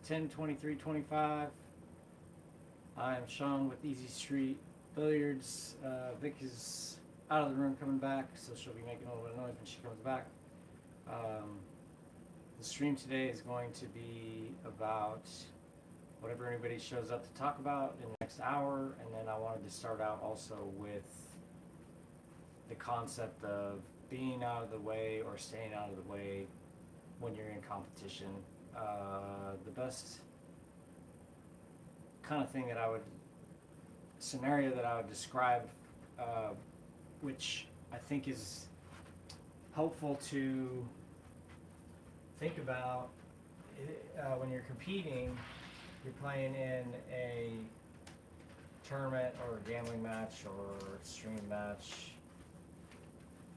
10-23-25. I am Sean with Easy Street Billiards. Vic is out of the room coming back, so she'll be making a little bit of noise when she comes back. Um, the stream today is going to be about whatever anybody shows up to talk about in the next hour, and then I wanted to start out also with the concept of being out of the way or staying out of the way when you're in competition. The best kind of thing that I would scenario that I would describe, uh, which I think is helpful to think about when you're competing. You're playing in a tournament or a gambling match or extreme match,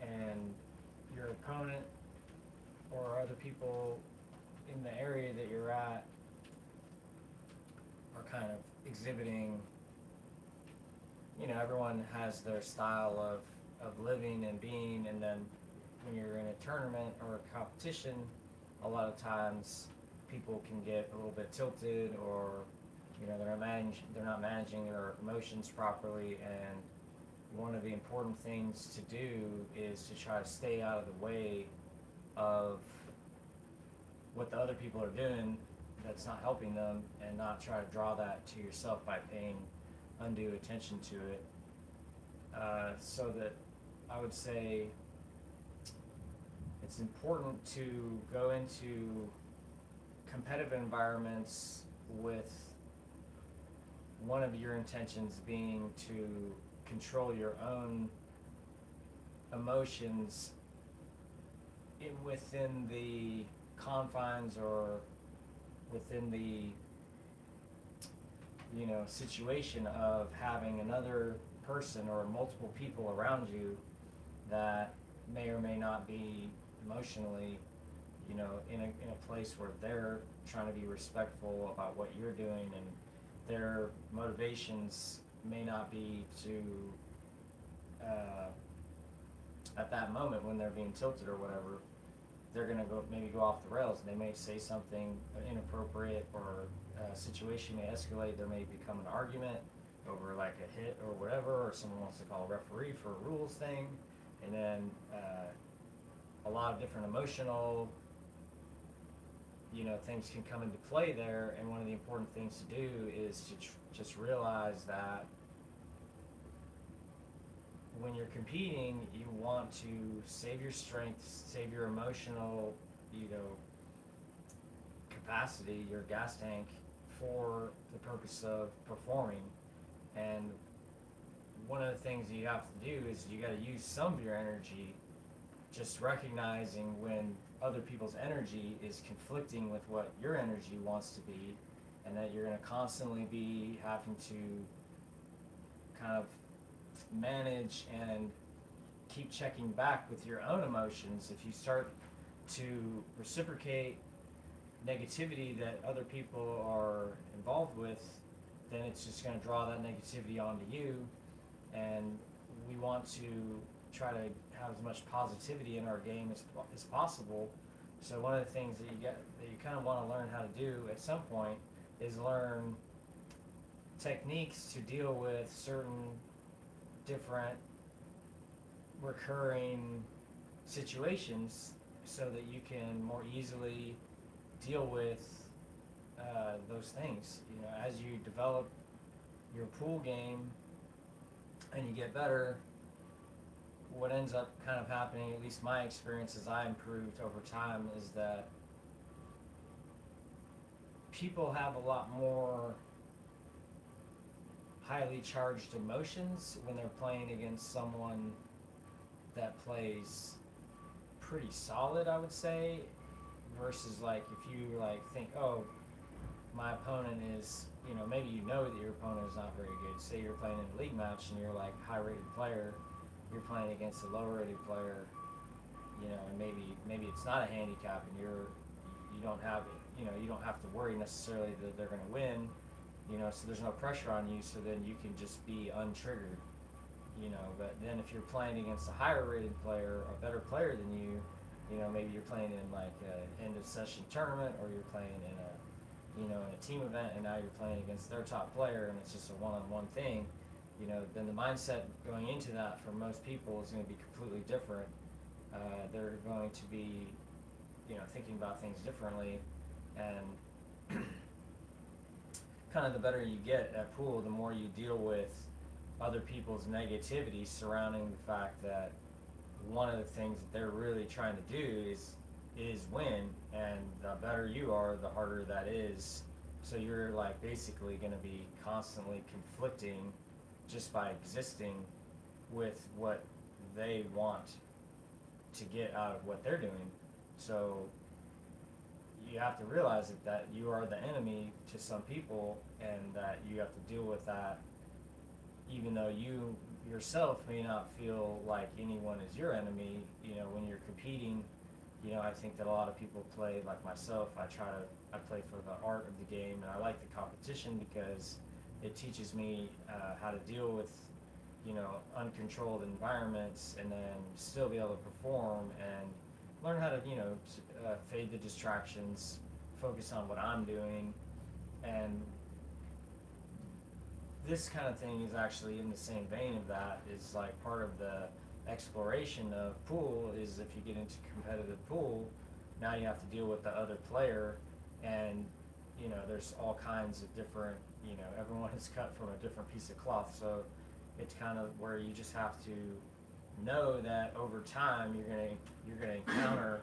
and your opponent or other people in the area that you're at are kind of exhibiting, everyone has their style of living and being, and then when you're in a tournament or a competition, a lot of times people can get a little bit tilted, or they're not managing their emotions properly. And one of the important things to do is to try to stay out of the way of what the other people are doing that's not helping them, and not try to draw that to yourself by paying undue attention to it. So that I would say it's important to go into competitive environments with one of your intentions being to control your own emotions within the confines, or within the situation of having another person or multiple people around you that may or may not be emotionally in a place where they're trying to be respectful about what you're doing, and their motivations may not be to at that moment when they're being tilted or whatever, they're going to go off the rails, and they may say something inappropriate, or a situation may escalate. There may become an argument over like a hit or whatever, or someone wants to call a referee for a rules thing, and then a lot of different emotional things can come into play there. And one of the important things to do is to just realize that when you're competing, you want to save your strength, save your emotional, capacity, your gas tank, for the purpose of performing. And one of the things you have to do is you got to use some of your energy, just recognizing when other people's energy is conflicting with what your energy wants to be, and that you're going to constantly be having to kind of manage and keep checking back with your own emotions. If you start to reciprocate negativity that other people are involved with, then it's just going to draw that negativity onto you. And we want to try to have as much positivity in our game as possible. So one of the things that you kind of want to learn how to do at some point is learn techniques to deal with certain different recurring situations, so that you can more easily deal with those things. As you develop your pool game and you get better, what ends up kind of happening, at least my experience as I improved over time, is that people have a lot more highly charged emotions when they're playing against someone that plays pretty solid, I would say, versus like if you think, oh, my opponent is, maybe that your opponent is not very good. Say you're playing in a league match and you're like high-rated player, you're playing against a low-rated player, and maybe it's not a handicap, and you don't have to worry necessarily that they're going to win, so there's no pressure on you, so then you can just be untriggered, but then if you're playing against a higher-rated player, a better player than you, maybe you're playing in like an end of session tournament, or you're playing in a in a team event, and now you're playing against their top player, and it's just a one-on-one thing, then the mindset going into that for most people is going to be completely different. They're going to be, thinking about things differently, and kind of the better you get at pool, the more you deal with other people's negativity surrounding the fact that one of the things that they're really trying to do is win, and the better you are, the harder that is. So you're like basically going to be constantly conflicting just by existing with what they want to get out of what they're doing. So you have to realize that you are the enemy to some people, and that you have to deal with that, even though you yourself may not feel like anyone is your enemy. When you're competing, I think that a lot of people play like myself. I play for the art of the game, and I like the competition because it teaches me how to deal with uncontrolled environments, and then still be able to perform and learn how to fade the distractions, focus on what I'm doing. And this kind of thing is actually in the same vein of that. Is like part of the exploration of pool is if you get into competitive pool, now you have to deal with the other player, and there's all kinds of different, everyone is cut from a different piece of cloth. So it's kind of where you just have to know that over time you're gonna encounter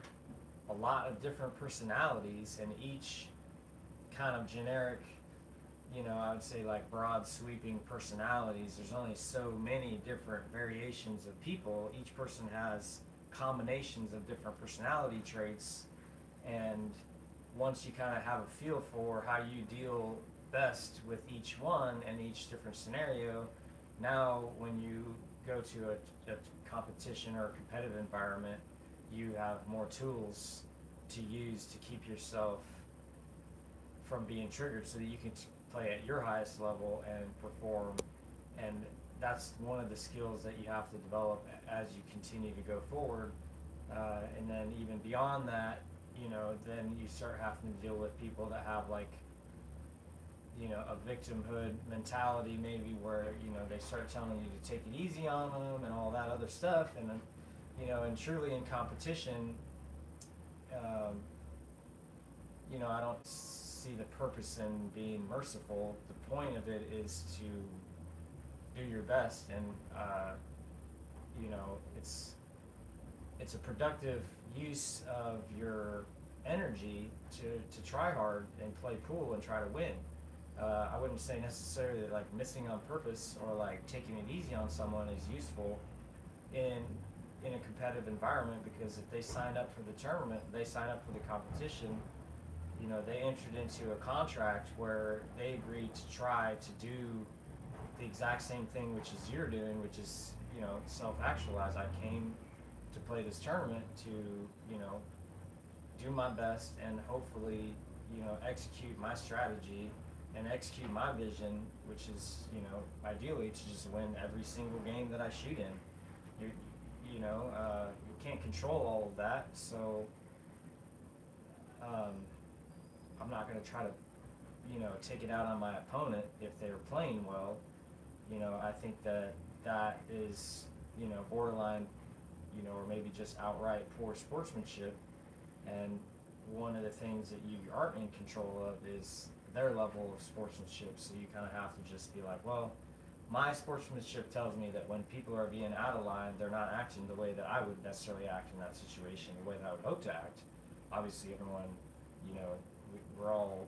a lot of different personalities, and each kind of generic, I would say like broad sweeping personalities, there's only so many different variations of people. Each person has combinations of different personality traits, and once you kind of have a feel for how you deal best with each one and each different scenario, now when you go to a competition or a competitive environment, you have more tools to use to keep yourself from being triggered, so that you can play at your highest level and perform. And that's one of the skills that you have to develop as you continue to go forward. And then even beyond that, then you start having to deal with people that have like, a victimhood mentality, maybe, where they start telling you to take it easy on them and all that other stuff. And then and truly in competition, um, I don't see the purpose in being merciful. The point of it is to do your best, and it's a productive use of your energy to try hard and play pool and try to win. I wouldn't say necessarily that like missing on purpose or like taking it easy on someone is useful in a competitive environment, because if they signed up for the tournament, they signed up for the competition, they entered into a contract where they agreed to try to do the exact same thing which is you're doing, which is self-actualize. I came to play this tournament to do my best and hopefully execute my strategy and execute my vision, which is ideally to just win every single game that I shoot in. You can't control all of that, so I'm not going to try to take it out on my opponent if they're playing well. I think that is borderline, or maybe just outright poor sportsmanship. And one of the things that you aren't in control of is their level of sportsmanship. So you kind of have to just be like, well, my sportsmanship tells me that when people are being out of line, they're not acting the way that I would necessarily act in that situation, the way that I would hope to act. Obviously, everyone, we're all,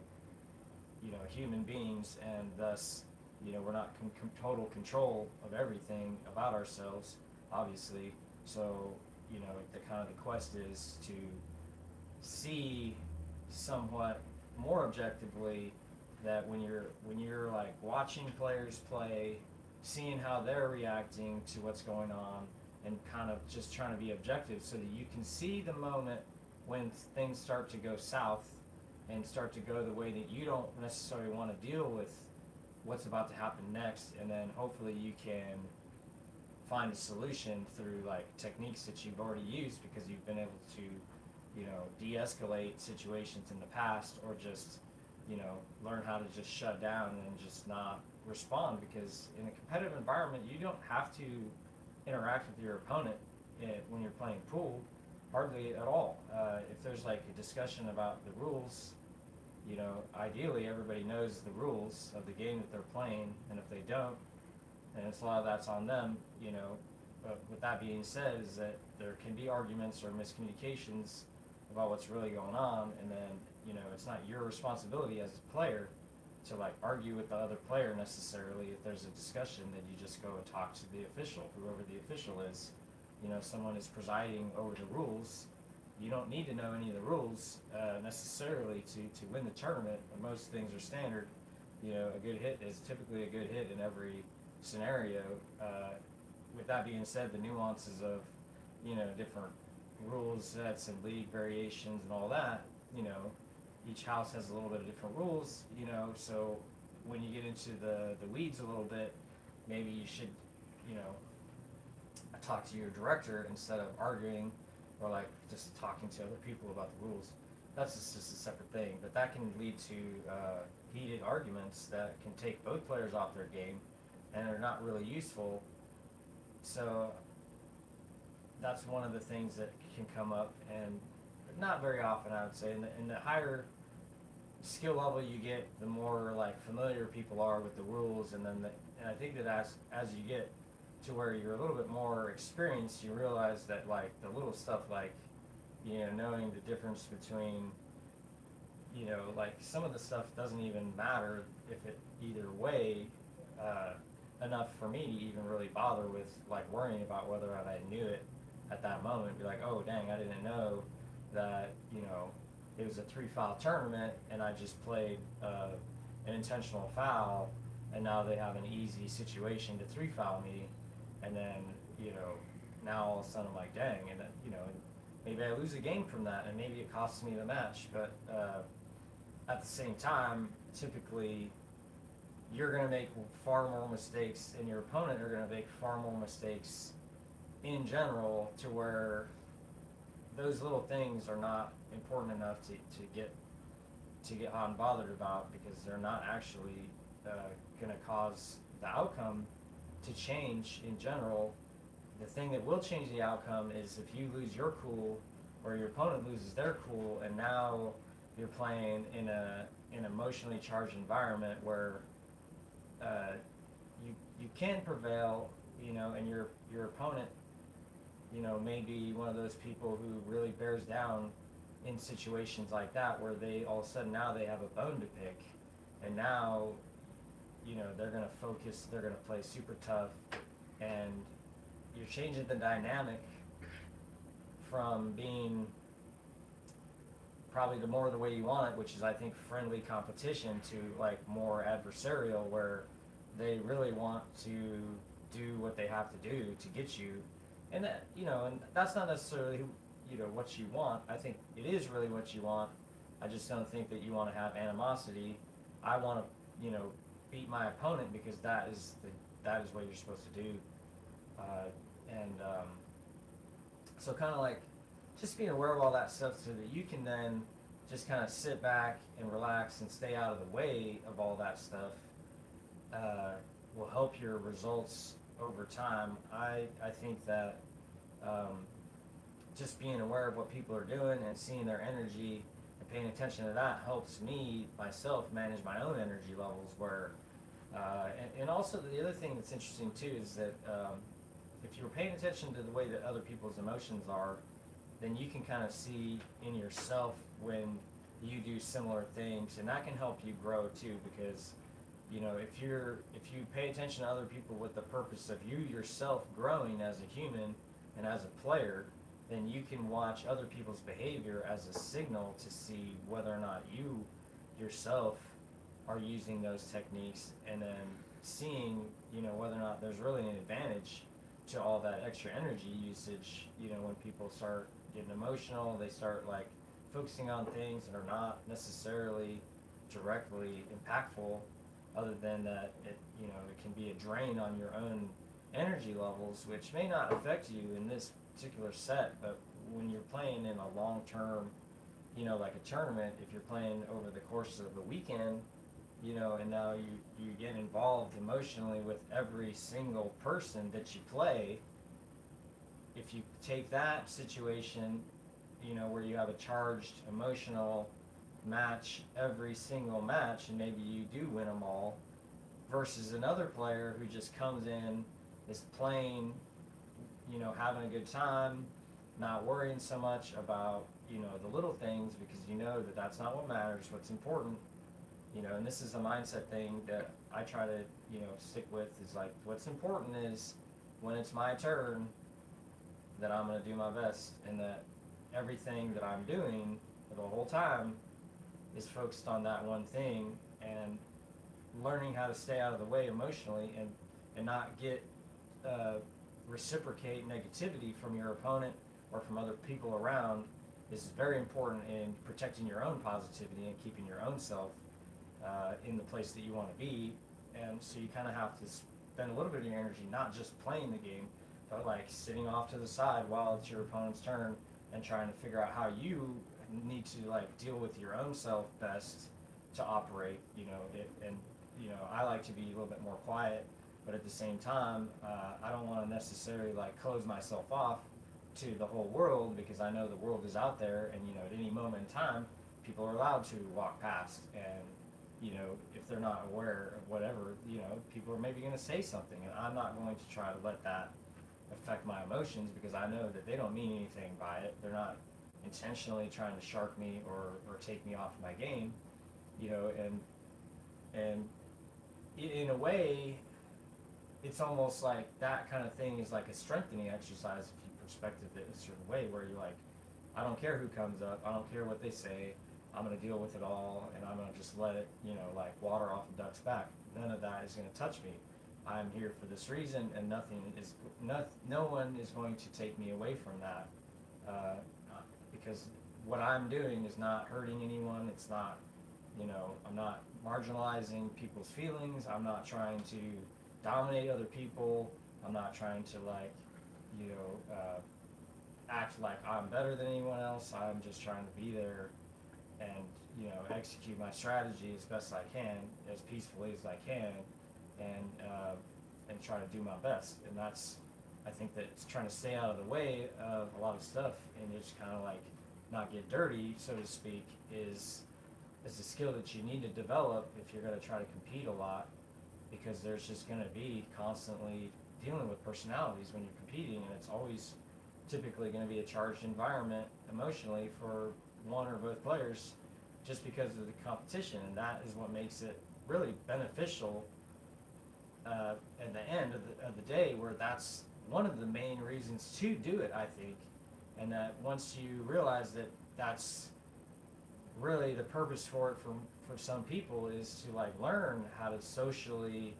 human beings, and thus, we're not total control of everything about ourselves, obviously. So, the kind of the quest is to see somewhat more objectively that when you're like watching players play, seeing how they're reacting to what's going on, and kind of just trying to be objective so that you can see the moment when things start to go south and start to go the way that you don't necessarily want to deal with what's about to happen next, and then hopefully you can find a solution through like techniques that you've already used because you've been able to de-escalate situations in the past, or just learn how to just shut down and just not respond, because in a competitive environment you don't have to interact with your opponent when you're playing pool, hardly at all. If there's like a discussion about the rules, ideally everybody knows the rules of the game that they're playing, and if they don't, then it's a lot of that's on them. But with that being said, is that there can be arguments or miscommunications about what's really going on, and then it's not your responsibility as a player to like argue with the other player necessarily. If there's a discussion, then you just go and talk to the official, whoever the official is. Someone is presiding over the rules. You don't need to know any of the rules necessarily to win the tournament. Most things are standard. A good hit is typically a good hit in every scenario. With that being said, the nuances of different rules sets and league variations and all that, each house has a little bit of different rules. So when you get into the weeds a little bit, maybe you should talk to your director instead of arguing or like just talking to other people about the rules. That's just a separate thing, but that can lead to heated arguments that can take both players off their game and are not really useful. So that's one of the things that can come up, and not very often, I would say. In the higher skill level you get, the more like familiar people are with the rules, and I think that as you get to where you're a little bit more experienced, you realize that like the little stuff like knowing the difference between like some of the stuff doesn't even matter if it either way enough for me to even really bother with like worrying about whether or not I knew it at that moment. Be like, oh dang, I didn't know that it was a 3-foul tournament and I just played an intentional foul, and now they have an easy situation to 3-foul me, and then now all of a sudden I'm like, dang, and maybe I lose a game from that, and maybe it costs me the match. But at the same time, typically you're going to make far more mistakes, and your opponent are going to make far more mistakes in general, to where those little things are not important enough to get unbothered about, because they're not actually going to cause the outcome to change in general. The thing that will change the outcome is if you lose your cool or your opponent loses their cool, and now you're playing in an emotionally charged environment where you can prevail, and your opponent may be one of those people who really bears down in situations like that, where they all of a sudden now they have a bone to pick, and now they're going to focus, they're going to play super tough, and you're changing the dynamic from being probably the way you want it, which is I think friendly competition, to like more adversarial, where they really want to do what they have to do to get you. And that, and that's not necessarily what you want. I think it is really what you want. I just don't think that you want to have animosity. I want to beat my opponent, because that is what you're supposed to do. So kind of like just being aware of all that stuff, so that you can then just kind of sit back and relax and stay out of the way of all that stuff, will help your results over time. I think that just being aware of what people are doing and seeing their energy and paying attention to that helps me myself manage my own energy levels. Where and also the other thing that's interesting too is that if you're paying attention to the way that other people's emotions are, then you can kind of see in yourself when you do similar things, and that can help you grow too. Because if you pay attention to other people with the purpose of you yourself growing as a human and as a player, then you can watch other people's behavior as a signal to see whether or not you yourself are using those techniques, and then seeing whether or not there's really an advantage to all that extra energy usage. When people start getting emotional, they start like focusing on things that are not necessarily directly impactful, other than that it can be a drain on your own energy levels, which may not affect you in this particular set, but when you're playing in a long-term like a tournament, if you're playing over the course of the weekend, and now you get involved emotionally with every single person that you play. If you take that situation, where you have a charged emotional match every single match, and maybe you do win them all, versus another player who just comes in, is playing, having a good time, not worrying so much about, the little things, because that that's not what matters. What's important, and this is a mindset thing that I try to, stick with, is like, what's important is when it's my turn, that I'm going to do my best, and that everything that I'm doing the whole time is focused on that one thing, and learning how to stay out of the way emotionally, and not get reciprocate negativity from your opponent or from other people around, is very important in protecting your own positivity and keeping your own self in the place that you want to be. And so you kind of have to spend a little bit of your energy not just playing the game, but like sitting off to the side while it's your opponent's turn, and trying to figure out how you need to like deal with your own self best to operate. And I like to be a little bit more quiet, but at the same time, I don't want to necessarily like close myself off to the whole world, because I know the world is out there, and at any moment in time, people are allowed to walk past, and if they're not aware of whatever, people are maybe going to say something, and I'm not going to try to let that affect my emotions, because I know that they don't mean anything by it. They're not intentionally trying to shark me or take me off my game, and in a way, it's almost like that kind of thing is like a strengthening exercise if you perspective it a certain way, where you're like, I don't care who comes up, I don't care what they say, I'm going to deal with it all, and I'm going to just let it, like water off a duck's back. None of that is going to touch me. I'm here for this reason, and no one is going to take me away from that, because what I'm doing is not hurting anyone. It's not, I'm not marginalizing people's feelings. I'm not trying to dominate other people. I'm not trying to like, act like I'm better than anyone else. I'm just trying to be there and, execute my strategy as best I can, as peacefully as I can, and try to do my best. And that's, I think that it's trying to stay out of the way of a lot of stuff, and just kind of like not get dirty, so to speak, is a skill that you need to develop if you're going to try to compete a lot, because there's just going to be constantly dealing with personalities when you're competing, and it's always typically going to be a charged environment emotionally for one or both players, just because of the competition. And that is what makes it really beneficial at the end of the day, where that's one of the main reasons to do it, I think. And that once you realize that that's really the purpose for it, for some people, is to like learn how to socially,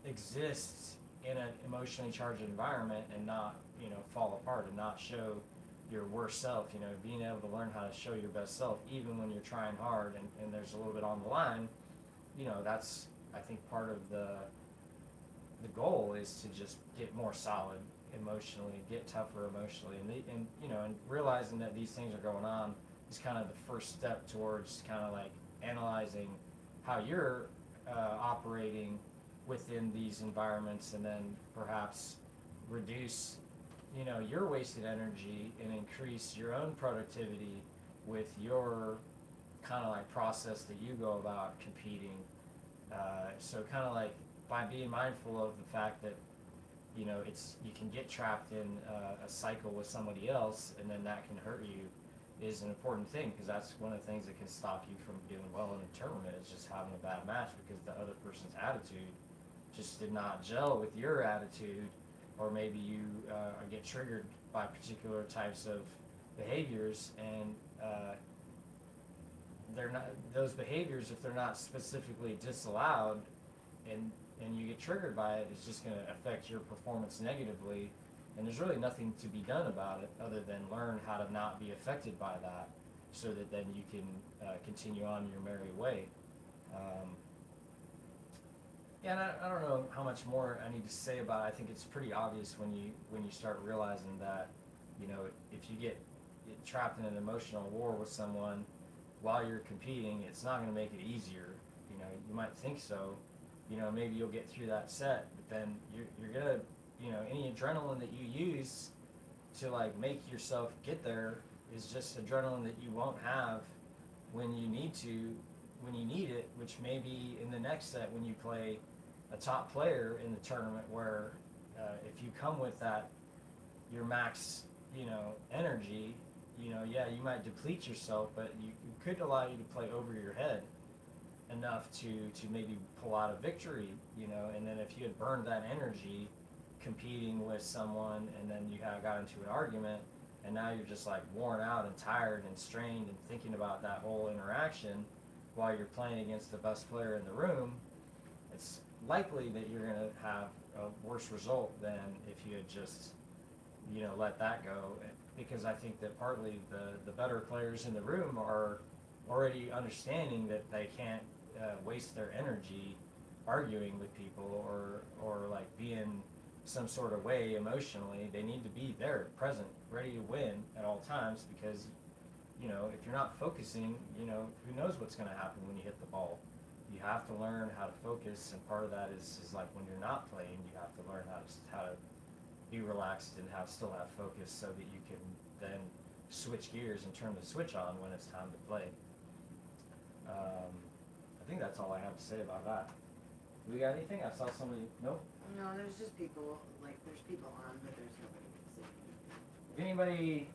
exist in an emotionally charged environment, and not, fall apart, and not show your worst self, being able to learn how to show your best self even when you're trying hard, and there's a little bit on the line. That's, I think, part of the goal is to just get more solid emotionally, get tougher emotionally, and realizing that these things are going on is kind of the first step towards kind of like analyzing how you're operating within these environments, and then perhaps reduce, your wasted energy, and increase your own productivity with your kind of like process that you go about competing. So kind of like by being mindful of the fact that, you can get trapped in a cycle with somebody else, and then that can hurt you, is an important thing, because that's one of the things that can stop you from doing well in a tournament, is just having a bad match because the other person's attitude just did not gel with your attitude, or maybe you get triggered by particular types of behaviors, and they're not, those behaviors, if they're not specifically disallowed, and you get triggered by it, it's just going to affect your performance negatively, and there's really nothing to be done about it other than learn how to not be affected by that, so that then you can continue on your merry way. Yeah, and I don't know how much more I need to say about it. I think it's pretty obvious when you start realizing that, if you get trapped in an emotional war with someone while you're competing, it's not going to make it easier. You know, you might think so. You know, maybe you'll get through that set, but then you're gonna, you know, any adrenaline that you use to like make yourself get there is just adrenaline that you won't have when you need to, when you need it, which may be in the next set when you play a top player in the tournament where if you come with that, your max, you know, energy, you know, yeah, you might deplete yourself, but it could allow you to play over your head enough to maybe pull out a victory, you know, and then if you had burned that energy competing with someone and then you got into an argument and now you're just like worn out and tired and strained and thinking about that whole interaction while you're playing against the best player in the room, it's likely that you're going to have a worse result than if you had just, you know, let that go. Because I think that partly the better players in the room are already understanding that they can't waste their energy arguing with people or like being some sort of way emotionally. They need to be there, present, ready to win at all times, because, you know, if you're not focusing, you know, who knows what's going to happen when you hit the ball. You have to learn how to focus, and part of that is like when you're not playing, you have to learn how to be relaxed and still have focus so that you can then switch gears and turn the switch on when it's time to play. I think that's all I have to say about that. Do we got anything? I saw somebody. Nope. No, there's just people, like, there's people on, but there's nobody sitting. If anybody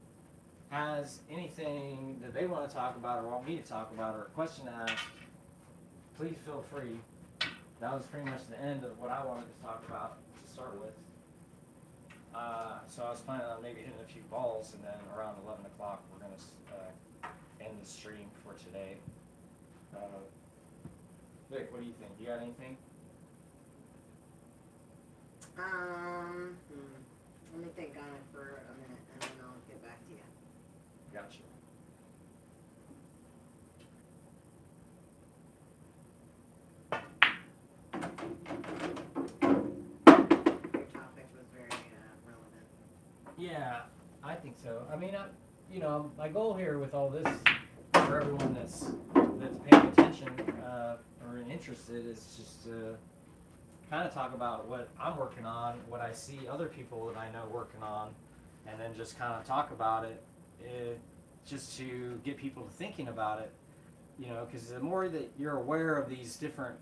has anything that they want to talk about or want me to talk about or a question to ask, please feel free. That was pretty much the end of what I wanted to talk about to start with. So I was planning on maybe hitting a few balls, and then around 11 o'clock we're going to end the stream for today. Vic, what do you think? You got anything? Let me think on it for a minute, and then I'll get back to you. Gotcha. Your topic was very relevant. Yeah, I think so. I mean, you know, my goal here with all this for everyone that's paying attention or interested is just to kind of talk about what I'm working on, what I see other people that I know working on, and then just kind of talk about it just to get people thinking about it, you know, because the more that you're aware of these different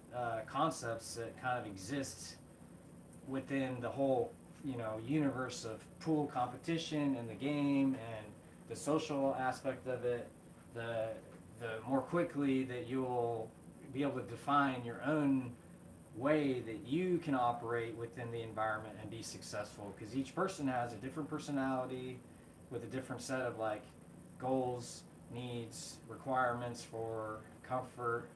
concepts that kind of exist within the whole, you know, universe of pool competition and the game and the social aspect of it, the more quickly that you'll be able to define your own way that you can operate within the environment and be successful, because each person has a different personality with a different set of like goals, needs, requirements for comfort,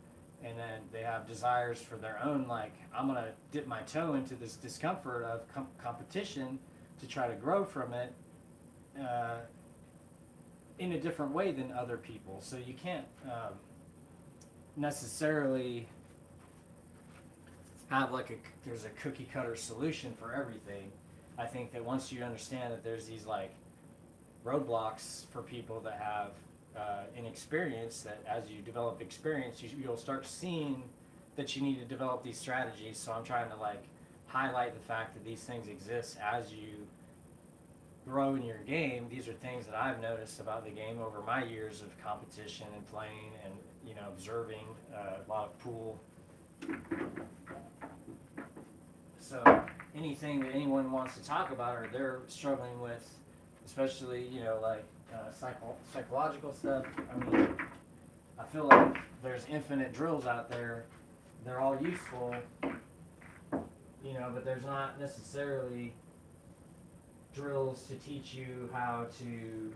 and then they have desires for their own, like, I'm gonna dip my toe into this discomfort of competition to try to grow from it in a different way than other people. So you can't necessarily have like there's a cookie cutter solution for everything. I think that once you understand that there's these like roadblocks for people that have inexperience, that as you develop experience, you'll start seeing that you need to develop these strategies. So I'm trying to like highlight the fact that these things exist as you grow in your game. These are things that I've noticed about the game over my years of competition and playing and, you know, observing a lot of pool. So anything that anyone wants to talk about or they're struggling with, especially, you know, like psychological stuff, I mean, I feel like there's infinite drills out there. They're all useful, you know, but there's not necessarily drills to teach you how to,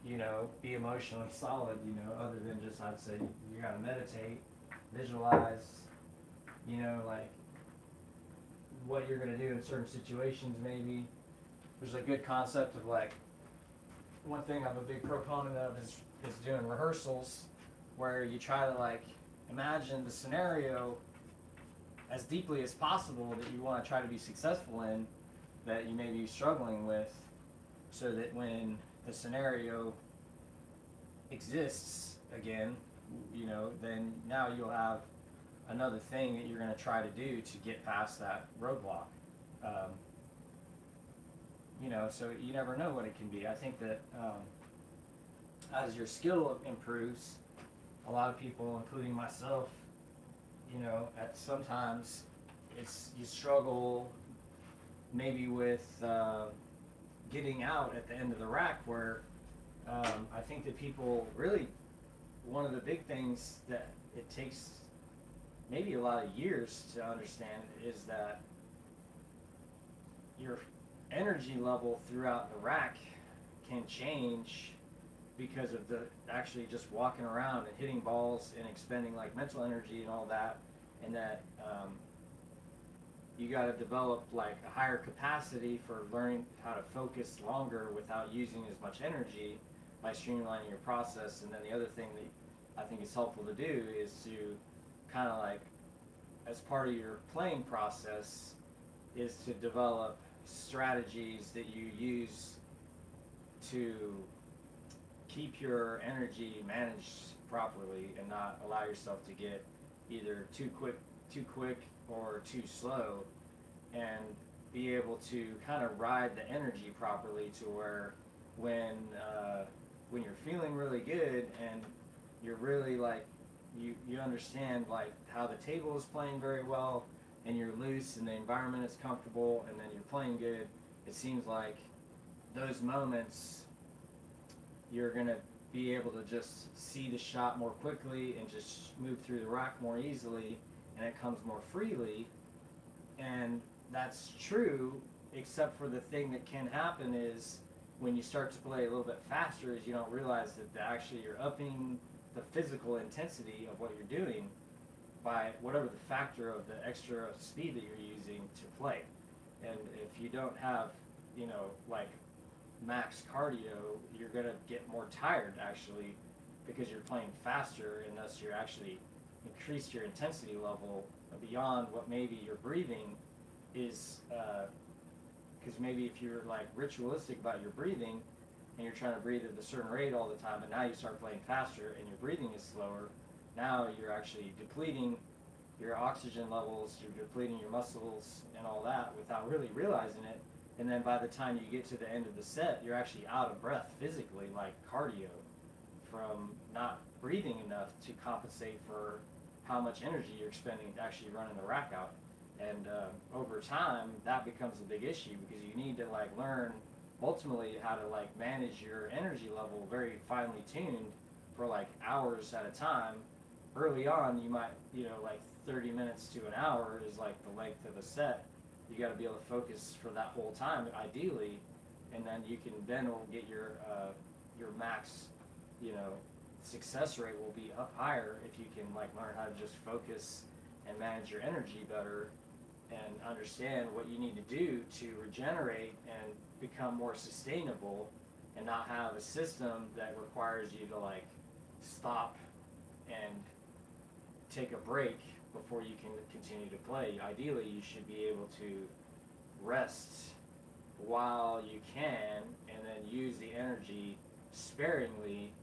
you know, be emotionally solid, you know, other than just, I'd say, you gotta meditate, visualize, you know, like what you're gonna do in certain situations. Maybe there's a good concept of like, one thing I'm a big proponent of is doing rehearsals where you try to like imagine the scenario as deeply as possible that you want to try to be successful in, that you may be struggling with, so that when the scenario exists again, then now you'll have another thing that you're going to try to do to get past that roadblock. Um, so you never know what it can be. I think that as your skill improves, a lot of people, including myself, at sometimes you struggle maybe with getting out at the end of the rack where I think that people really, one of the big things that it takes maybe a lot of years to understand is that your energy level throughout the rack can change because of the actually just walking around and hitting balls and expending like mental energy and all that, and that you got to develop like a higher capacity for learning how to focus longer without using as much energy by streamlining your process. And then the other thing that I think is helpful to do is to kind of like, as part of your playing process, is to develop strategies that you use to keep your energy managed properly and not allow yourself to get either too quick or too slow, and be able to kind of ride the energy properly to where when you're feeling really good and you're really like you understand like how the table is playing very well and you're loose and the environment is comfortable and then you're playing good, it seems like those moments you're going to be able to just see the shot more quickly and just move through the rack more easily, and it comes more freely. And that's true, except for the thing that can happen is when you start to play a little bit faster is you don't realize that actually you're upping the physical intensity of what you're doing by whatever the factor of the extra speed that you're using to play. And if you don't have, like max cardio, you're going to get more tired actually because you're playing faster, and thus you're actually increased your intensity level beyond what maybe your breathing is, because maybe if you're like ritualistic about your breathing and you're trying to breathe at a certain rate all the time, and now you start playing faster and your breathing is slower, now you're actually depleting your oxygen levels, you're depleting your muscles and all that without really realizing it. And then by the time you get to the end of the set, you're actually out of breath physically, like cardio, from not breathing enough to compensate for how much energy you're expending actually running the rack out. And over time, that becomes a big issue because you need to like learn ultimately how to like manage your energy level very finely tuned for like hours at a time. Early on, you might, like 30 minutes to an hour is like the length of a set. You got to be able to focus for that whole time, ideally, and then you can will get your max, success rate will be up higher if you can like learn how to just focus and manage your energy better, and understand what you need to do to regenerate and become more sustainable, and not have a system that requires you to like stop and take a break before you can continue to play. Ideally, you should be able to rest while you can and then use the energy sparingly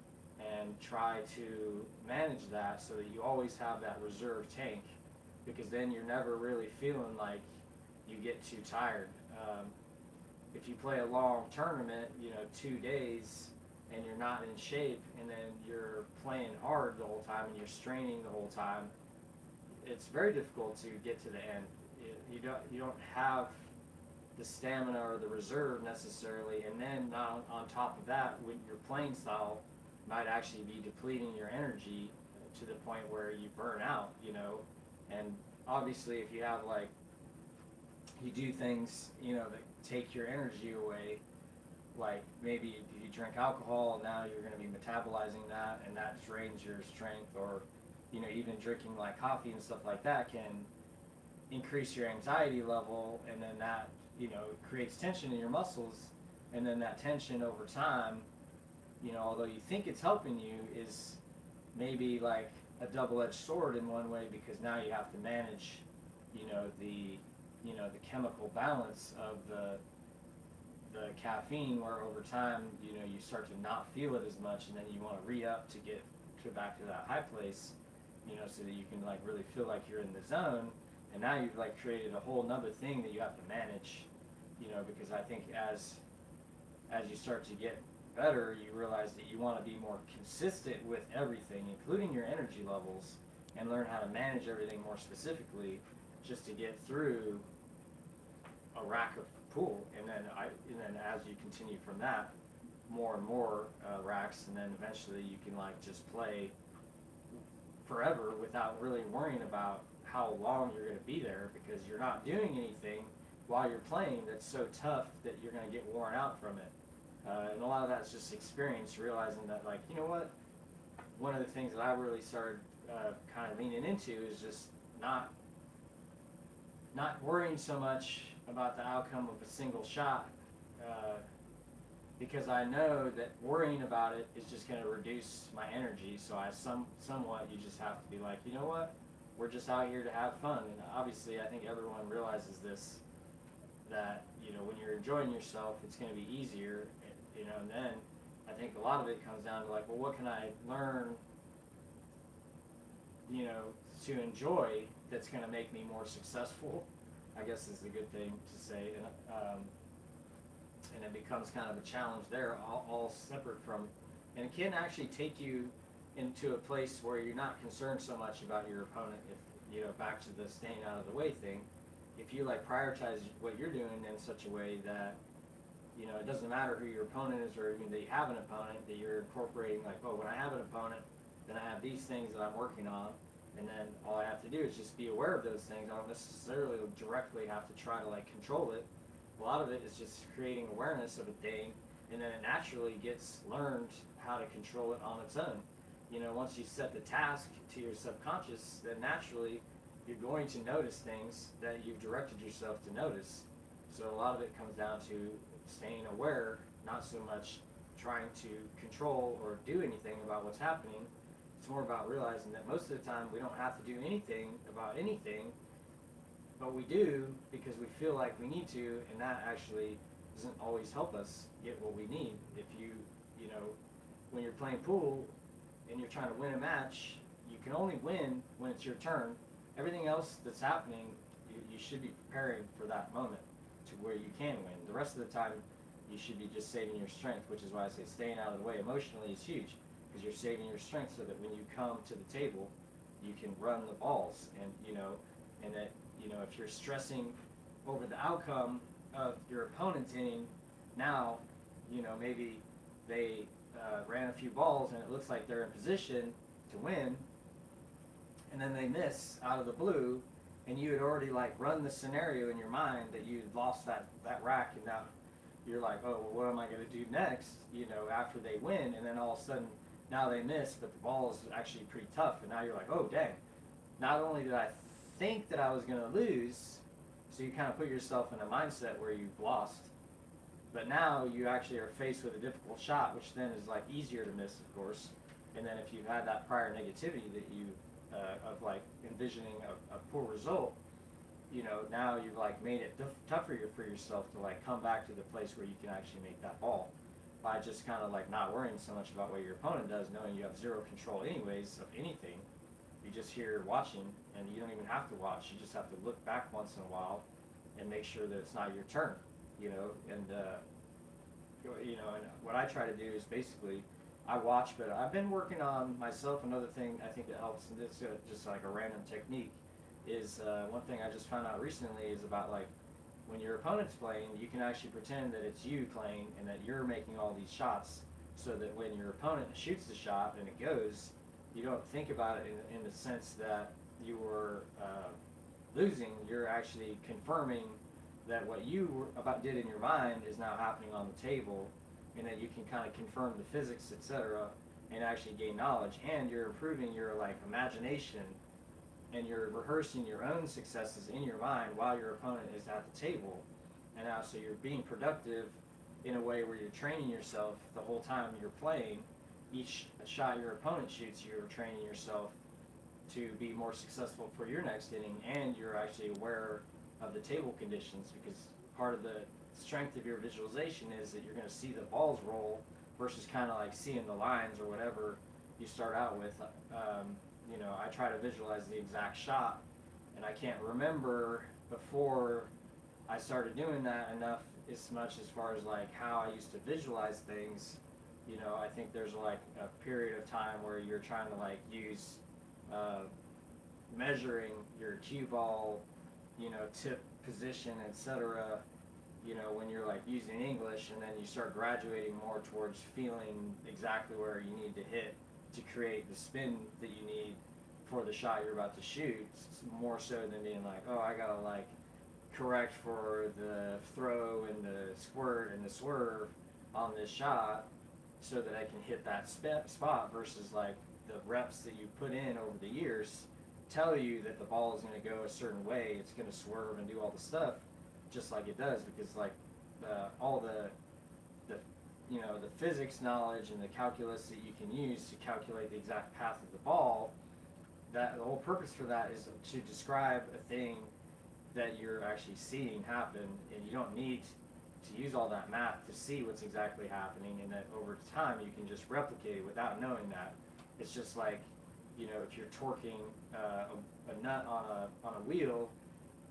and try to manage that so that you always have that reserve tank, because then you're never really feeling like you get too tired. If you play a long tournament, 2 days, and you're not in shape, and then you're playing hard the whole time and you're straining the whole time, it's very difficult to get to the end. You don't have the stamina or the reserve necessarily, and then on top of that, with your playing style might actually be depleting your energy to the point where you burn out, and obviously if you have like, you do things, that take your energy away, like maybe you drink alcohol, now you're going to be metabolizing that, and that drains your strength, or even drinking like coffee and stuff like that can increase your anxiety level, and then that creates tension in your muscles, and then that tension over time, although you think it's helping you, is maybe like a double-edged sword in one way, because now you have to manage the chemical balance of the caffeine, where over time, you know, you start to not feel it as much, and then you want to re-up to get to back to that high place, you know, so that you can like really feel like you're in the zone. And now you've like created a whole nother thing that you have to manage, you know, because I think as you start to get better, you realize that you want to be more consistent with everything, including your energy levels, and learn how to manage everything more specifically, just to get through a rack of pool. And then as you continue from that, more and more racks, and then eventually you can like just play forever without really worrying about how long you're going to be there, because you're not doing anything while you're playing that's so tough that you're going to get worn out from it. And a lot of that's just experience, realizing that, like, you know what, one of the things that I really started kind of leaning into is just not worrying so much about the outcome of a single shot, because I know that worrying about it is just going to reduce my energy. So somewhat you just have to be like, you know what, we're just out here to have fun. And obviously I think everyone realizes this, that, you know, when you're enjoying yourself, it's going to be easier, you know. And then I think a lot of it comes down to like, well, what can I learn, you know, to enjoy that's going to make me more successful, I guess is a good thing to say. And it becomes kind of a challenge there, all separate from, and it can actually take you into a place where you're not concerned so much about your opponent. If, you know, back to the staying out of the way thing, if you like prioritize what you're doing in such a way that, you know, it doesn't matter who your opponent is, or even that you have an opponent, that you're incorporating like, oh, when I have an opponent, then I have these things that I'm working on, and then all I have to do is just be aware of those things. I don't necessarily directly have to try to like control it. A lot of it is just creating awareness of a thing, and then it naturally gets learned how to control it on its own. You know, once you set the task to your subconscious, then naturally you're going to notice things that you've directed yourself to notice. So a lot of it comes down to staying aware, not so much trying to control or do anything about what's happening. It's more about realizing that most of the time we don't have to do anything about anything, but we do because we feel like we need to, and that actually doesn't always help us get what we need. If you know, when you're playing pool and you're trying to win a match, you can only win when it's your turn. Everything else that's happening, you should be preparing for that moment to where you can win. The rest of the time, you should be just saving your strength, which is why I say staying out of the way emotionally is huge, because you're saving your strength so that when you come to the table, you can run the balls. And, you know, and that, you know, if you're stressing over the outcome of your opponent's inning, now, you know, maybe they ran a few balls and it looks like they're in position to win, and then they miss out of the blue, and you had already like run the scenario in your mind that you had lost that rack, and now you're like, oh, well, what am I going to do next, you know, after they win? And then all of a sudden now they miss, but the ball is actually pretty tough, and now you're like, oh dang, not only did I think that I was going to lose, so you kind of put yourself in a mindset where you've lost, but now you actually are faced with a difficult shot, which then is like easier to miss, of course. And then if you've had that prior negativity that you of like envisioning a poor result, you know, now you've like made it tougher for yourself to like come back to the place where you can actually make that ball, by just kind of like not worrying so much about what your opponent does, knowing you have zero control anyways of anything. You just here watching, and you don't even have to watch. You just have to look back once in a while and make sure that it's not your turn, you know. And you know, and what I try to do is basically, I watch, but I've been working on myself. Another thing I think that helps, and this is just like a random technique, is one thing I just found out recently is about like when your opponent's playing, you can actually pretend that it's you playing and that you're making all these shots, so that when your opponent shoots the shot and it goes, you don't think about it in the sense that you were losing. You're actually confirming that what you did in your mind is now happening on the table, and that you can kind of confirm the physics, etc., and actually gain knowledge. And you're improving your like imagination, and you're rehearsing your own successes in your mind while your opponent is at the table. And now, so you're being productive in a way where you're training yourself the whole time you're playing. Each shot your opponent shoots, you're training yourself to be more successful for your next inning, and you're actually aware of the table conditions, because part of the strength of your visualization is that you're going to see the balls roll versus kind of like seeing the lines or whatever you start out with. You know, I try to visualize the exact shot, and I can't remember before I started doing that enough as much as far as like how I used to visualize things. You know, I think there's like a period of time where you're trying to like use measuring your cue ball, you know, tip position, etc. You know, when you're like using English, and then you start graduating more towards feeling exactly where you need to hit to create the spin that you need for the shot you're about to shoot, more so than being like, oh, I gotta like correct for the throw and the squirt and the swerve on this shot so that I can hit that spot, versus like the reps that you put in over the years tell you that the ball is going to go a certain way, it's going to swerve and do all the stuff just like it does, because like all the you know, the physics knowledge and the calculus that you can use to calculate the exact path of the ball, that the whole purpose for that is to describe a thing that you're actually seeing happen, and you don't need to use all that math to see what's exactly happening, and that over time you can just replicate it without knowing that. It's just like, you know, if you're torquing a nut on a wheel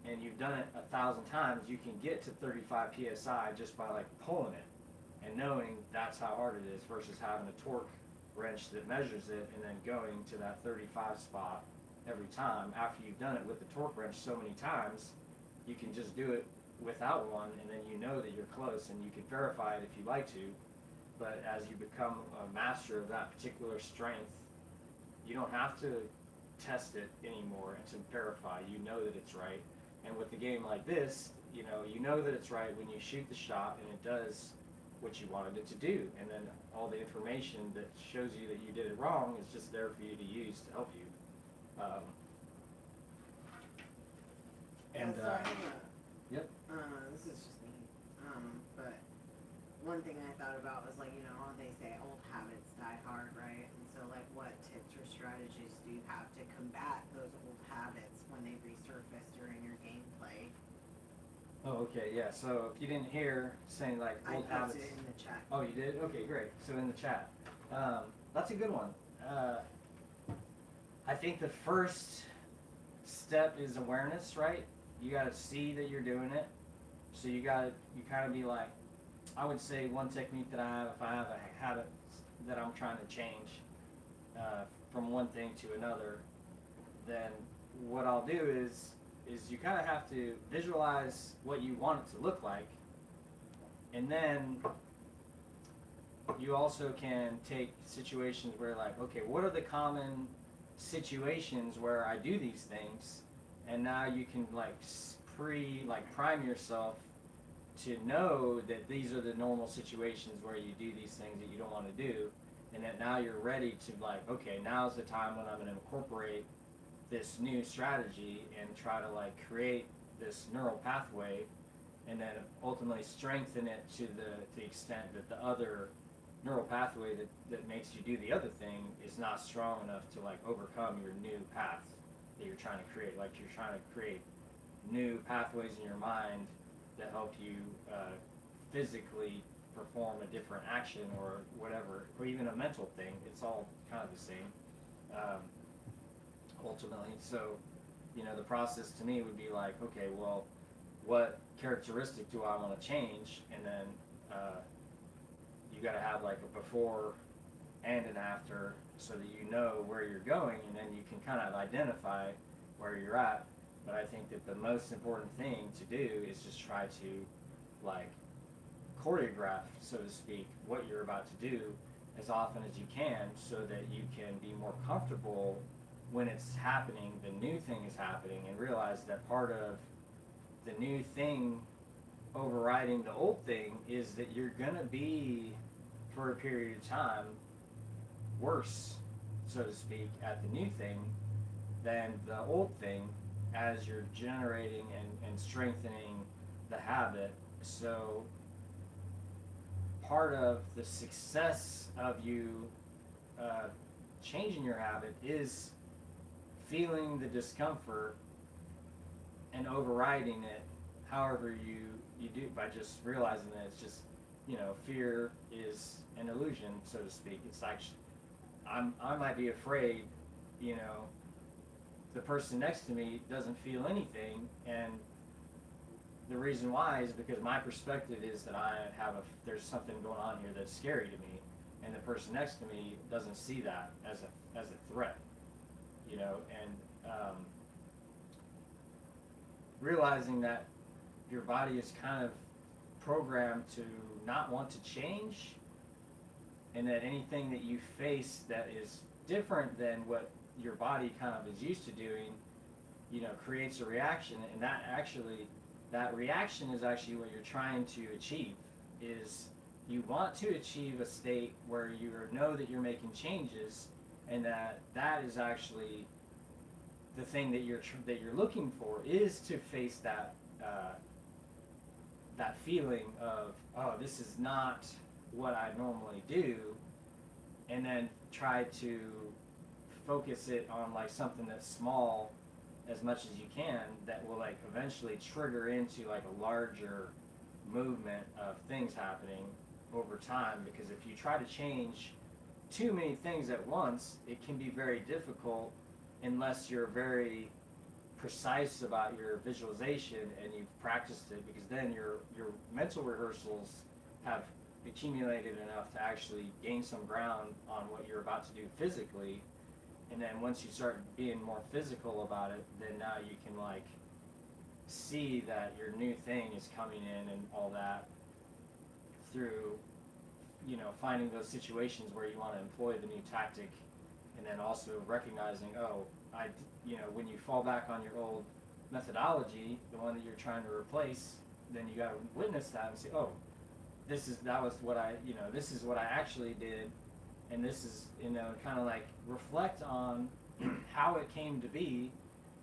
and you've done it 1,000 times, you can get to 35 psi just by like pulling it and knowing that's how hard it is, versus having a torque wrench that measures it and then going to that 35 spot every time. After you've done it with the torque wrench so many times, you can just do it without one, and then you know that you're close, and you can verify it if you like to. But as you become a master of that particular strength, you don't have to test it anymore and to verify. You know that it's right. And with a game like this, you know that it's right when you shoot the shot and it does what you wanted it to do, and then all the information that shows you that you did it wrong is just there for you to use to help you. Yep. This is just me. But one thing I thought about was like, you know, they say old habits die hard, right? And so like, what tips or strategies do you have to combat those old habits when they resurface during your gameplay? Oh, okay, yeah. So if you didn't hear saying like old habits. I posted it in the chat. Oh, you did? Okay, great. So in the chat, that's a good one. I think the first step is awareness, right? You got to see that you're doing it. So you kind of be like, I would say one technique that I have, if I have a habit that I'm trying to change from one thing to another, then what I'll do is you kind of have to visualize what you want it to look like, and then you also can take situations where like, okay, what are the common situations where I do these things, and now you can like prime yourself to know that these are the normal situations where you do these things that you don't want to do, and that now you're ready to like, okay, now's the time when I'm going to incorporate this new strategy and try to like create this neural pathway, and then ultimately strengthen it to the extent that the other neural pathway that makes you do the other thing is not strong enough to like overcome your new path that you're trying to create. Like you're trying to create new pathways in your mind that help you physically perform a different action or whatever, or even a mental thing. It's all kind of the same. Ultimately, so the process to me would be like, okay, well, what characteristic do I want to change, and then you got to have like a before and an after, so that you know where you're going, and then you can kind of identify where you're at. But I think that the most important thing to do is just try to like choreograph, so to speak, what you're about to do as often as you can, so that you can be more comfortable when it's happening, the new thing is happening, and realize that part of the new thing overriding the old thing is that you're gonna be, for a period of time, worse, so to speak, at the new thing than the old thing, as you're generating and strengthening the habit. So part of the success of you changing your habit is feeling the discomfort and overriding it however you do by just realizing that it's just, fear is an illusion, so to speak. It's like I might be afraid, you know, the person next to me doesn't feel anything, and the reason why is because my perspective is that there's something going on here that's scary to me, and the person next to me doesn't see that as a threat, and realizing that your body is kind of programmed to not want to change, and that anything that you face that is different than what your body kind of is used to doing, creates a reaction, and that reaction is actually what you're trying to achieve. Is you want to achieve a state where you know that you're making changes, and that is actually the thing that you're looking for, is to face that that feeling of, oh, this is not what I normally do, and then try to focus it on like something that's small as much as you can, that will like eventually trigger into like a larger movement of things happening over time. Because if you try to change too many things at once, it can be very difficult unless you're very precise about your visualization and you've practiced it, because then your mental rehearsals have accumulated enough to actually gain some ground on what you're about to do physically. And then once you start being more physical about it, then now you can like see that your new thing is coming in and all that through, finding those situations where you want to employ the new tactic, and then also recognizing, oh, when you fall back on your old methodology, the one that you're trying to replace, then you got to witness that and say, oh, this is what I actually did. And this is, kind of like reflect on how it came to be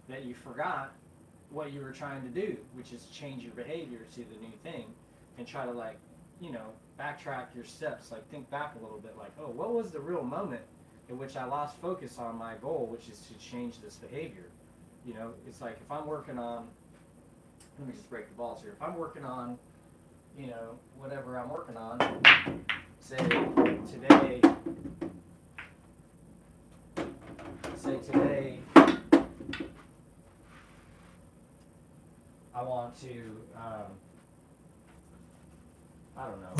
that you forgot what you were trying to do, which is change your behavior to the new thing, and try to like, backtrack your steps, like think back a little bit, like, oh, what was the real moment in which I lost focus on my goal, which is to change this behavior? It's like if I'm working on, let me just break the balls here. If I'm working on, whatever I'm working on, say today, I want to, I don't know,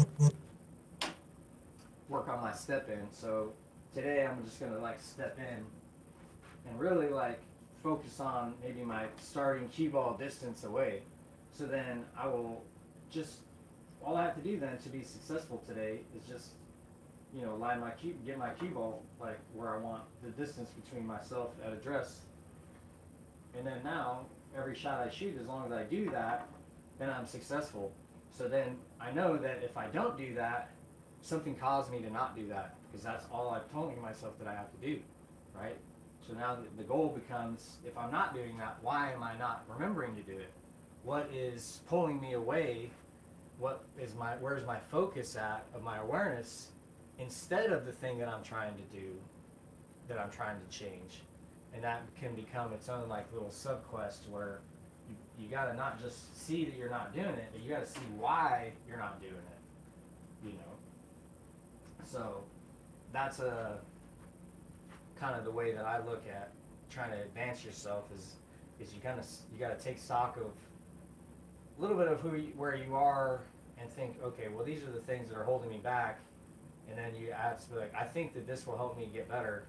work on my step in. So today I'm just going to like step in and really like focus on maybe my starting cue ball distance away. So then I will just, all I have to do then to be successful today is just, get my cue ball like where I want the distance between myself at address. And then now every shot I shoot, as long as I do that, then I'm successful. So then I know that if I don't do that, something caused me to not do that, because that's all I've told myself that I have to do, right? So now the goal becomes, if I'm not doing that, why am I not remembering to do it? What is pulling me away? Where's my focus at of my awareness, instead of the thing that I'm trying to do, that I'm trying to change? And that can become its own like little sub-quest, where you gotta not just see that you're not doing it, but you gotta see why you're not doing it, So that's a kind of the way that I look at trying to advance yourself, is you gotta take stock of a little bit of where you are, and think, okay, well, these are the things that are holding me back, and then you add to be like, I think that this will help me get better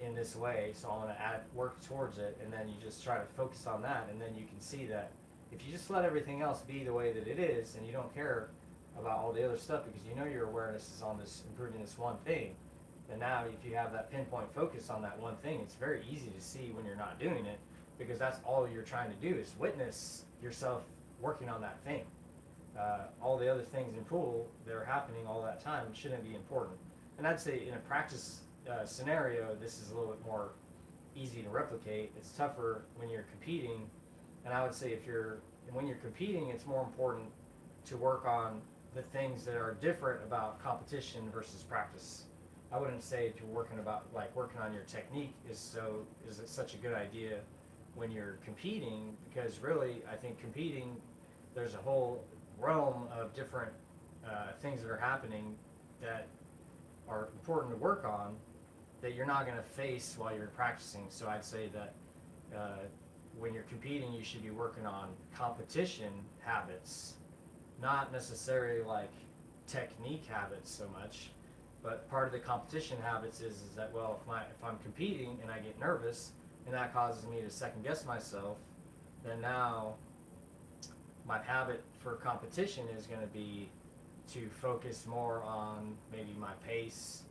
in this way, so I'm going to work towards it, and then you just try to focus on that, and then you can see that if you just let everything else be the way that it is, and you don't care about all the other stuff, because your awareness is on this, improving this one thing, then now if you have that pinpoint focus on that one thing, it's very easy to see when you're not doing it, because that's all you're trying to do, is witness yourself working on that thing. All the other things in pool that are happening all that time shouldn't be important. And I'd say in a practice scenario, this is a little bit more easy to replicate. It's tougher when you're competing, and I would say when you're competing, it's more important to work on the things that are different about competition versus practice. I wouldn't say if you're working on your technique is it such a good idea when you're competing, because really I think competing there's a whole realm of different things that are happening that are important to work on that you're not going to face while you're practicing. So I'd say that when you're competing, you should be working on competition habits, not necessarily like technique habits so much. But part of the competition habits is that, well, if I'm competing and I get nervous and that causes me to second guess myself, then now my habit for competition is going to be to focus more on maybe my pace,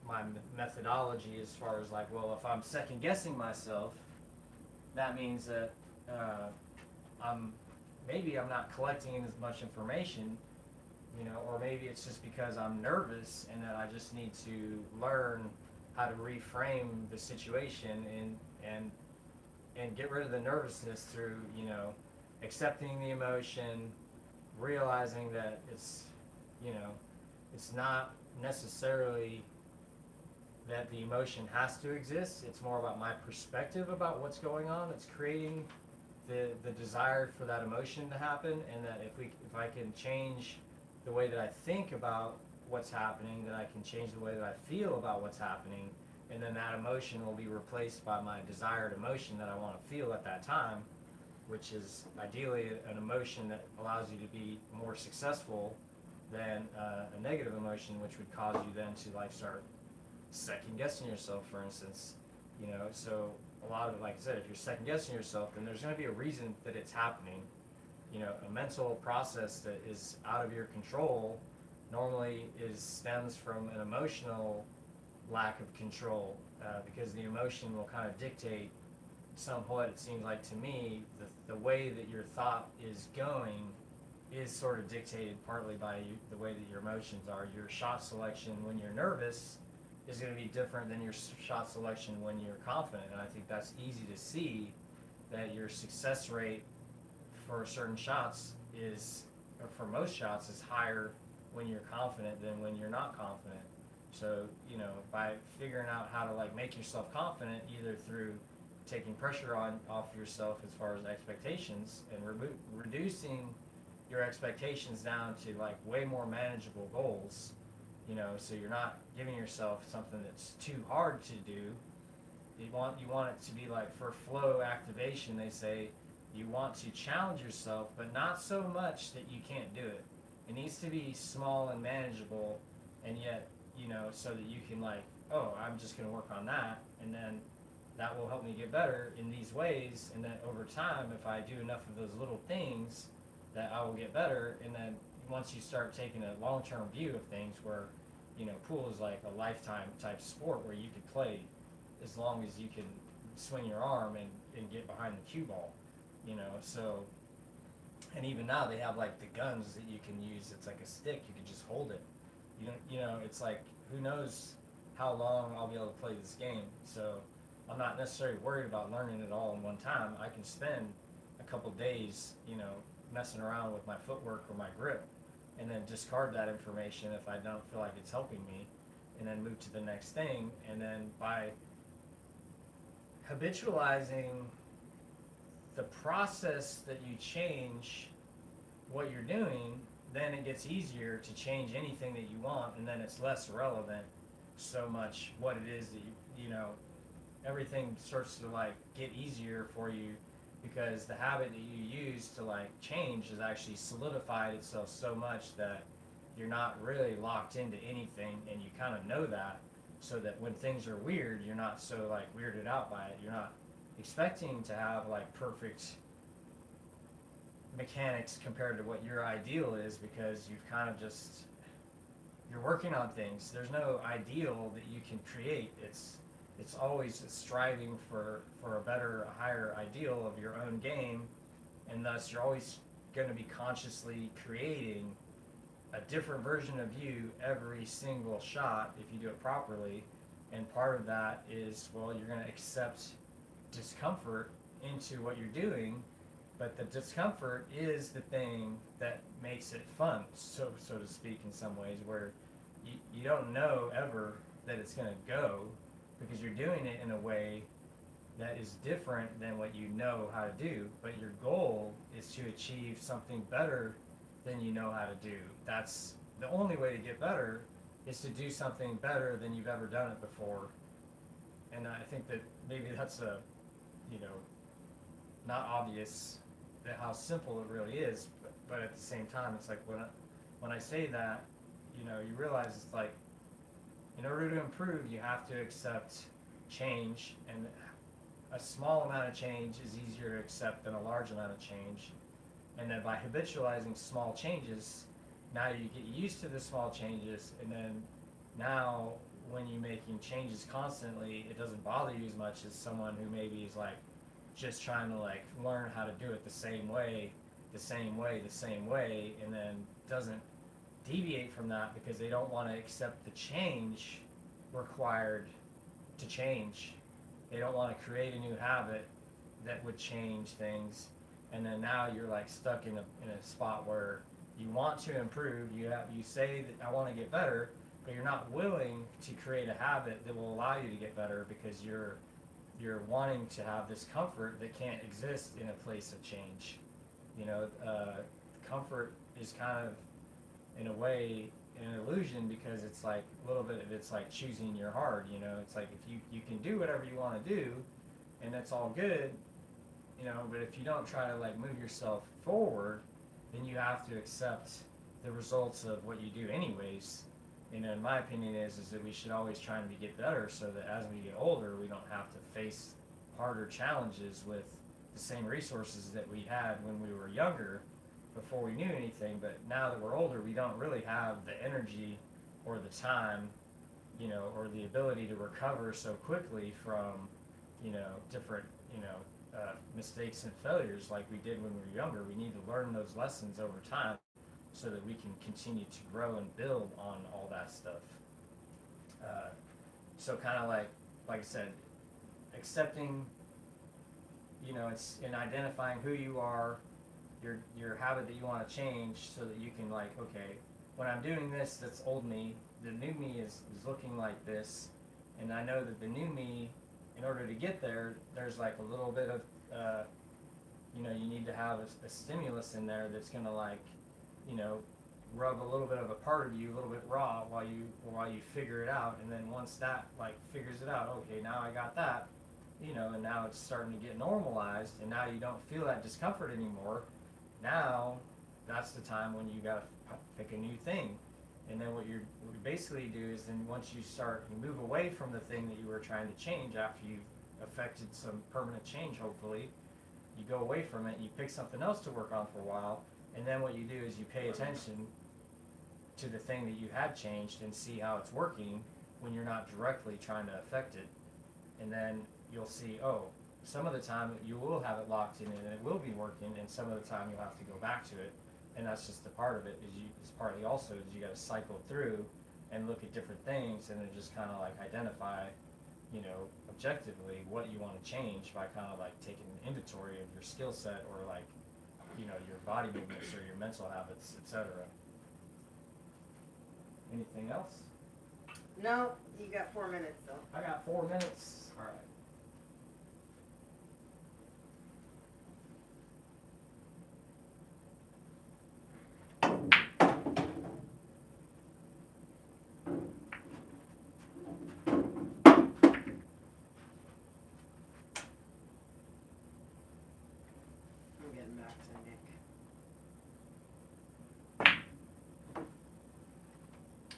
my methodology, as far as like, well, if I'm second guessing myself, that means that I'm I'm not collecting as much information, or maybe it's just because I'm nervous and that I just need to learn how to reframe the situation and get rid of the nervousness through, accepting the emotion, realizing that you know, it's not necessarily that the emotion has to exist. It's more about my perspective about what's going on. It's creating the desire for that emotion to happen, and that if I can change the way that I think about what's happening, then I can change the way that I feel about what's happening, and then that emotion will be replaced by my desired emotion that I want to feel at that time, which is ideally an emotion that allows you to be more successful than a negative emotion, which would cause you then to like start second guessing yourself, for instance. So a lot of it, like I said, if you're second guessing yourself, then there's going to be a reason that it's happening. A mental process that is out of your control normally stems from an emotional lack of control, because the emotion will kind of dictate somewhat, it seems like to me, the way that your thought is going is sort of dictated partly by the way that your emotions are. Your shot selection when you're nervous is going to be different than your shot selection when you're confident, and I think that's easy to see, that your success rate for certain shots or for most shots, is higher when you're confident than when you're not confident. So, by figuring out how to like make yourself confident, either through taking pressure off yourself as far as expectations, and reducing your expectations down to like way more manageable goals, so you're not giving yourself something that's too hard to do. You want it to be like, for flow activation, they say you want to challenge yourself, but not so much that you can't do it. It needs to be small and manageable, and yet, so that you can like, oh, I'm just going to work on that, and then that will help me get better in these ways, and then over time, if I do enough of those little things, that I will get better. And then once you start taking a long-term view of things, where pool is like a lifetime type sport where you could play as long as you can swing your arm and get behind the cue ball, so. And even now they have like the guns that you can use. It's like a stick, you can just hold it. It's like, who knows how long I'll be able to play this game. So I'm not necessarily worried about learning it all in one time. I can spend a couple days, messing around with my footwork or my grip, and then discard that information if I don't feel like it's helping me, and then move to the next thing. And then by habitualizing the process that you change what you're doing, then it gets easier to change anything that you want, and then it's less relevant so much what it is that everything starts to like get easier for you, because the habit that you use to like change has actually solidified itself so much that you're not really locked into anything, and you kind of know that, so that when things are weird, you're not so like weirded out by it. You're not expecting to have like perfect mechanics compared to what your ideal is, because you've kind of you're working on things. There's no ideal that you can create. It's always striving for a better, a higher ideal of your own game, and thus you're always going to be consciously creating a different version of you every single shot if you do it properly. And part of that is, well, you're going to accept discomfort into what you're doing, but the discomfort is the thing that makes it fun, so to speak, in some ways, where you don't know ever that it's going to go, because you're doing it in a way that is different than what you know how to do, but your goal is to achieve something better than you know how to do. That's the only way to get better, is to do something better than you've ever done it before. And I think that maybe that's a, you know, not obvious that how simple it really is, but at the same time, it's like when I say that, you know, you realize it's like, in order to improve, you have to accept change, and a small amount of change is easier to accept than a large amount of change. And then by habitualizing small changes, now you get used to the small changes, and then now when you're making changes constantly, it doesn't bother you as much as someone who maybe is like just trying to like learn how to do it the same way, the same way, the same way, and then doesn't deviate from that because they don't want to accept the change required to change. They don't want to create a new habit that would change things, and then now you're like stuck in a spot where you want to improve. You say that I want to get better, but you're not willing to create a habit that will allow you to get better because you're wanting to have this comfort that can't exist in a place of change. You know, comfort is kind of, in a way, an illusion, because it's like a little bit of it's like choosing your hard. You know, it's like if you can do whatever you want to do, and that's all good. You know, but if you don't try to like move yourself forward, then you have to accept the results of what you do anyways. You know, in my opinion is that we should always try to get better, so that as we get older, we don't have to face harder challenges with the same resources that we had when we were younger, before we knew anything. But now that we're older, we don't really have the energy or the time, you know, or the ability to recover so quickly from, you know, different, you know, mistakes and failures like we did when we were younger. We need to learn those lessons over time so that we can continue to grow and build on all that stuff. So kind of like I said, accepting, you know, it's in identifying who you are, your habit that you want to change, so that you can like, okay, when I'm doing this, that's old me, the new me is looking like this, and I know that the new me, in order to get there, there's like a little bit of, you know, you need to have a stimulus in there that's gonna like, you know, rub a little bit of a part of you a little bit raw while you figure it out, and then once that like figures it out, okay, now I got that, you know, and now it's starting to get normalized, and now you don't feel that discomfort anymore. Now that's the time when you gotta pick a new thing. And then what you basically do is, then once you move away from the thing that you were trying to change, after you've affected some permanent change, hopefully, you go away from it, you pick something else to work on for a while, and then what you do is you pay attention to the thing that you had changed and see how it's working when you're not directly trying to affect it. And then you'll see, oh, some of the time you will have it locked in and it will be working, and some of the time you'll have to go back to it. And that's just a part of it. It's partly also is you got to cycle through and look at different things, and then just kind of like identify, you know, objectively what you want to change by kind of like taking an inventory of your skill set, or like, you know, your body movements or your mental habits, etc. Anything else? No, you got 4 minutes though. I got 4 minutes. All right. I'm getting back to Nick.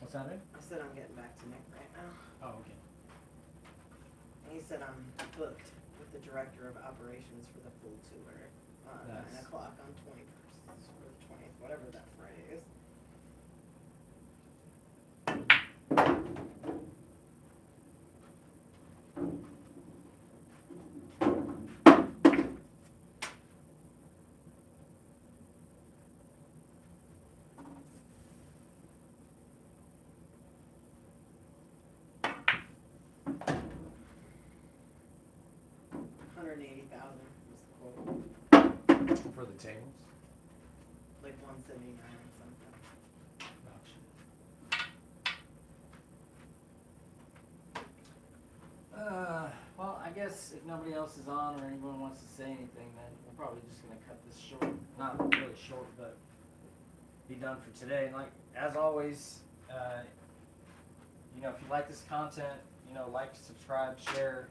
What's that in? I said I'm getting back to Nick right now. Oh, okay. And he said I'm booked with the director of operations for the pool tour on Nice. 9 o'clock on 21st or the 20th, whatever that Friday is. $180,000 was the quote. For the tables? Like 179 or something. Gotcha. Well, I guess guess if nobody else is on or anyone wants to say anything, then we're probably just gonna cut this short. Not really short, but be done for today. And like as always, you know, if you like this content, you know, like, subscribe, share,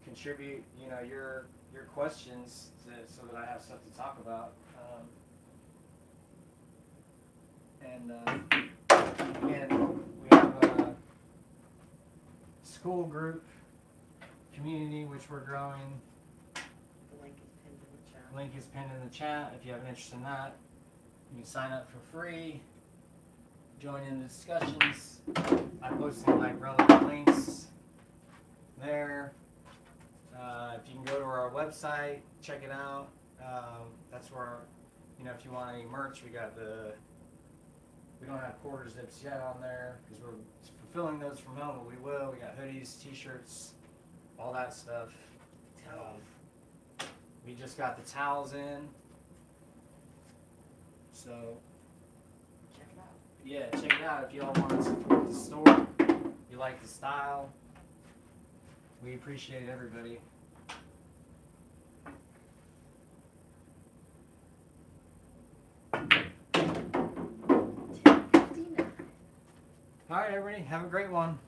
contribute. You know, your questions so that I have stuff to talk about. Again, we have a school group community which we're growing. The link is pinned in the chat. Link is pinned in the chat. If you have an interest in that, you can sign up for free. Join in the discussions. I'm posting like relevant links there. If you can go to our website, check it out. That's where, you know, if you want any merch, we don't have quarter zips yet on there because we're fulfilling those from home, but we will. We got hoodies, t-shirts, all that stuff. We just got the towels in. So, Check it out. yeah, check it out if y'all want to support the store. You like the style. We appreciate everybody. All right, everybody, have a great one.